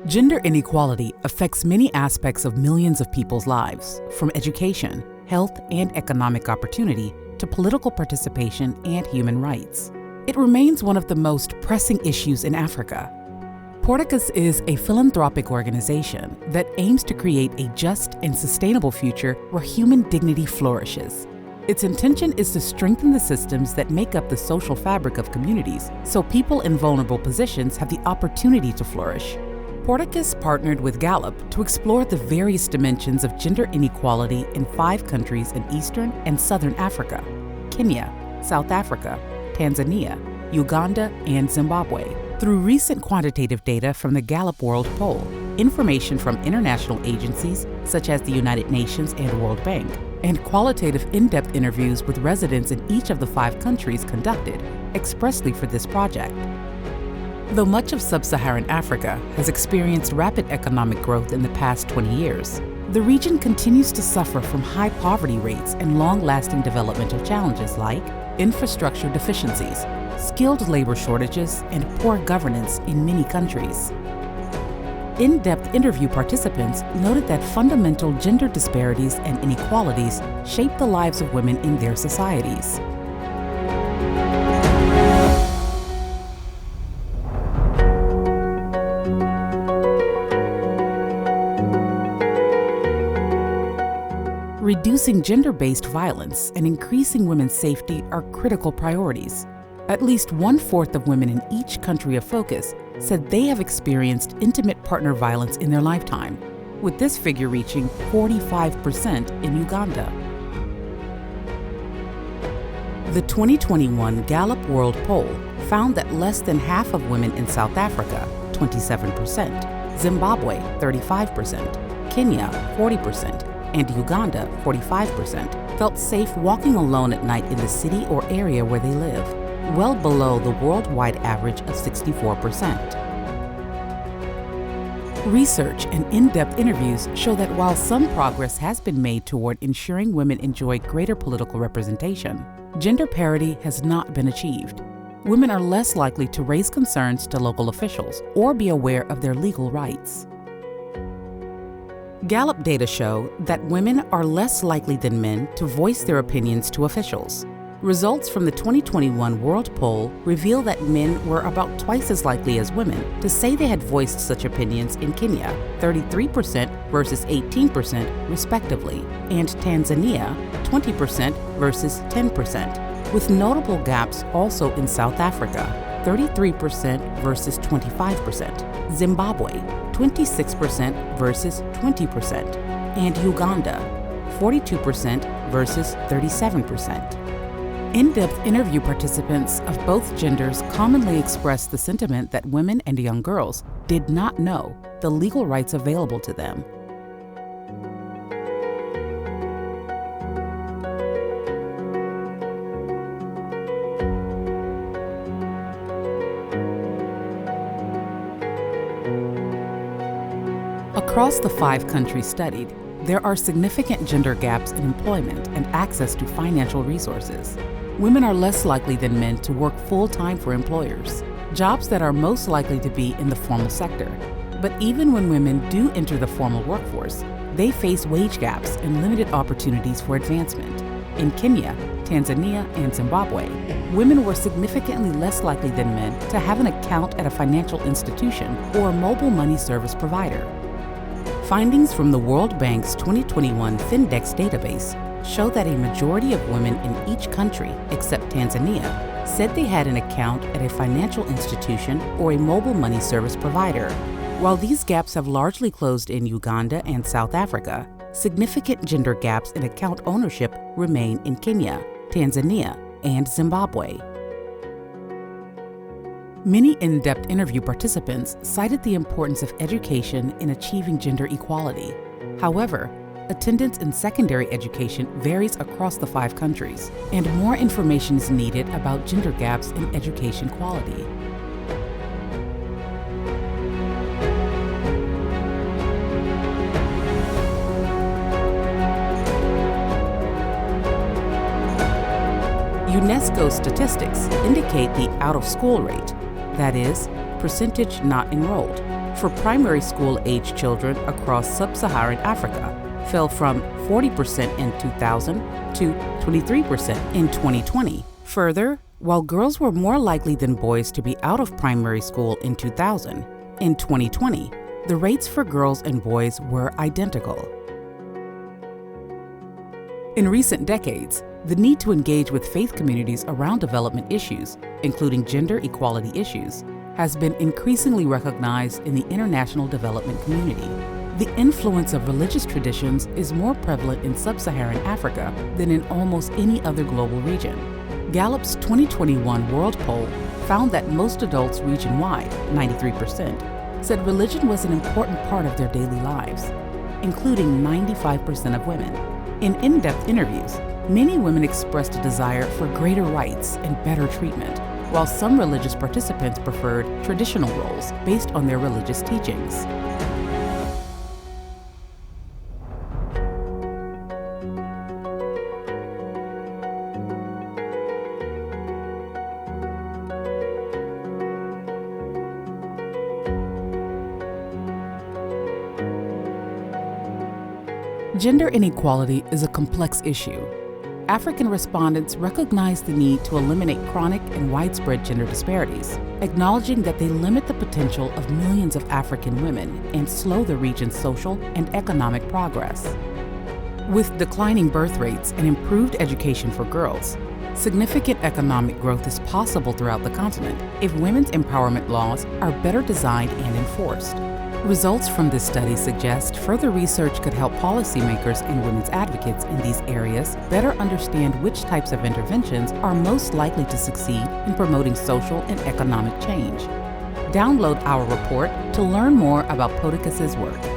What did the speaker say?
Gender inequality affects many aspects of millions of people's lives, from education, health, and economic opportunity to political participation and human rights. It remains one of the most pressing issues in Africa. Porticus is a philanthropic organization that aims to create a just and sustainable future where human dignity flourishes. Its intention is to strengthen the systems that make up the social fabric of communities so people in vulnerable positions have the opportunity to flourish. Porticus partnered with Gallup to explore the various dimensions of gender inequality in 5 countries in Eastern and Southern Africa: Kenya, South Africa, Tanzania, Uganda, and Zimbabwe. Through recent quantitative data from the Gallup World Poll, information from international agencies such as the United Nations and World Bank, and qualitative in-depth interviews with residents in each of the 5 countries conducted expressly for this project. Though much of sub-Saharan Africa has experienced rapid economic growth in the past 20 years, the region continues to suffer from high poverty rates and long-lasting developmental challenges like infrastructure deficiencies, skilled labor shortages, and poor governance in many countries. In-depth interview participants noted that fundamental gender disparities and inequalities shape the lives of women in their societies. Reducing gender-based violence and increasing women's safety are critical priorities. At least 1/4 of women in each country of focus said they have experienced intimate partner violence in their lifetime, with this figure reaching 45% in Uganda. The 2021 Gallup World Poll found that less than half of women in South Africa, 27%, Zimbabwe, 35%, Kenya, 40%, and Uganda, 45%, felt safe walking alone at night in the city or area where they live, well below the worldwide average of 64%. Research and in-depth interviews show that while some progress has been made toward ensuring women enjoy greater political representation, gender parity has not been achieved. Women are less likely to raise concerns to local officials or be aware of their legal rights. Gallup data show that women are less likely than men to voice their opinions to officials. Results from the 2021 World Poll reveal that men were about twice as likely as women to say they had voiced such opinions in Kenya, 33% versus 18% respectively, and Tanzania, 20% versus 10%, with notable gaps also in South Africa, 33% versus 25%, Zimbabwe, 26% versus 20%, and Uganda, 42% versus 37%. In-depth interview participants of both genders commonly expressed the sentiment that women and young girls did not know the legal rights available to them. Across the 5 countries studied, there are significant gender gaps in employment and access to financial resources. Women are less likely than men to work full-time for employers, jobs that are most likely to be in the formal sector. But even when women do enter the formal workforce, they face wage gaps and limited opportunities for advancement. In Kenya, Tanzania, and Zimbabwe, women were significantly less likely than men to have an account at a financial institution or a mobile money service provider. Findings from the World Bank's 2021 Findex database show that a majority of women in each country, except Tanzania, said they had an account at a financial institution or a mobile money service provider. While these gaps have largely closed in Uganda and South Africa, significant gender gaps in account ownership remain in Kenya, Tanzania, and Zimbabwe. Many in-depth interview participants cited the importance of education in achieving gender equality. However, attendance in secondary education varies across the 5 countries, and more information is needed about gender gaps in education quality. UNESCO statistics indicate the out-of-school rate, that is, percentage not enrolled, for primary school-age children across sub-Saharan Africa fell from 40% in 2000 to 23% in 2020. Further, while girls were more likely than boys to be out of primary school in 2000, in 2020, the rates for girls and boys were identical. In recent decades, the need to engage with faith communities around development issues, including gender equality issues, has been increasingly recognized in the international development community. The influence of religious traditions is more prevalent in sub-Saharan Africa than in almost any other global region. Gallup's 2021 World Poll found that most adults region-wide, 93%, said religion was an important part of their daily lives, including 95% of women. In in-depth interviews, many women expressed a desire for greater rights and better treatment, while some religious participants preferred traditional roles based on their religious teachings. Gender inequality is a complex issue. African respondents recognize the need to eliminate chronic and widespread gender disparities, acknowledging that they limit the potential of millions of African women and slow the region's social and economic progress. With declining birth rates and improved education for girls, significant economic growth is possible throughout the continent if women's empowerment laws are better designed and enforced. Results from this study suggest further research could help policymakers and women's advocates in these areas better understand which types of interventions are most likely to succeed in promoting social and economic change. Download our report to learn more about Porticus's work.